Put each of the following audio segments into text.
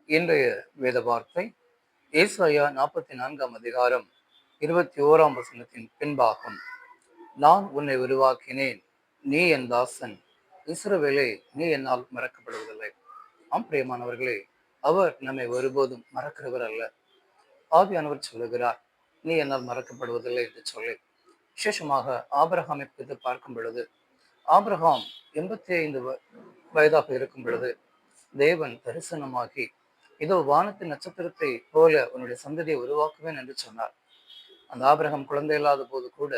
இன்றைய வேத வார்த்தை ஏசாயா 44 அதிகாரம் 21 பின்பாகம். நான் உன்னை உருவாக்கினேன், நீ என் தாசன், இஸ்ரவேலே, நீ என்னால் மறக்கப்படுவதில்லை. பிரியமானவர்களே, அவர் நம்மை ஒருபோதும் மறக்கிறவர் அல்ல. ஆவியானவர் சொல்லுகிறார், நீ என்னால் மறக்கப்படுவதில்லை என்று சொல்லி. விசேஷமாக ஆபிரகாமை குறித்து பார்க்கும் பொழுது, ஆபிரகாம் 85 வயதாக இருக்கும் பொழுது தேவன் தரிசனமாகி, இதோ வானத்தின் நட்சத்திரத்தை போல உன்னுடைய சந்ததியை உருவாக்குவேன் என்று சொன்னார். அந்த ஆபிரகாம் குழந்தை இல்லாத போது கூட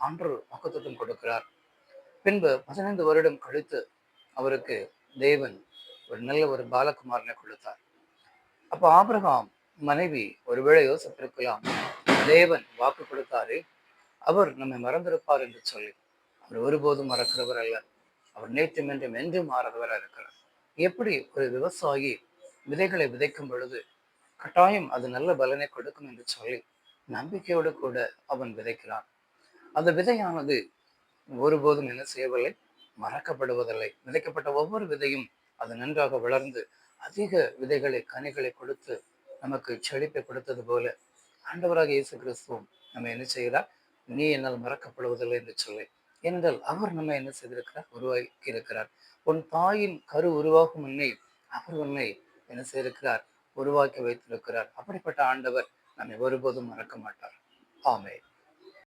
ஆண்டவர் வாக்குத்தத்தம் கொடுக்கிறார். பின்பு 15 வருடம் கழித்து அவருக்கு தேவன் ஒரு நல்ல ஒரு பாலகுமாரனை கொடுத்தார். அப்ப ஆபிரகாம் மனைவி ஒருவேளை யோசித்திருக்கலாம், தேவன் வாக்கு கொடுத்தாரே, அவர் நம்மை மறந்திருப்பார் என்று சொல்லி. அவர் ஒருபோதும் மறக்கிறவர் அல்ல. அவர் நேற்றும் என்றும் என்றும் மாறாதவராக இருக்கிறார். எப்படி ஒரு விவசாயி விதைகளை விதைக்கும் பொழுது கட்டாயம் அது நல்ல பலனை கொடுக்கும் என்று சொல்லி நம்பிக்கையோடு கூட அவன் விதைக்கிறான். அந்த விதையானது ஒருபோதும் என்ன செய்யவில்லை, மறக்கப்படுவதில்லை. விதைக்கப்பட்ட ஒவ்வொரு விதையும் அது நன்றாக வளர்ந்து அதிக விதைகளை கனிகளை கொடுத்து நமக்கு செழிப்பை கொடுத்தது போல ஆண்டவராக இயேசு கிறிஸ்துவும் நம்ம என்ன செய்கிறார், நீ என்னால் மறக்கப்படுவதில்லை என்று சொல்லி. ஏனென்றால் அவர் நம்ம என்ன செய்திருக்கிறார், உருவாக்கி இருக்கிறார். உன் தாயின் கரு உருவாகும் முன்னே அவர் உன்னை என்ன செய்திருக்கிறார், உருவாக்கி வைத்திருக்கிறார். அப்படிப்பட்ட ஆண்டவர் நம்மை ஒருபோதும் மறக்க மாட்டார். ஆமென்.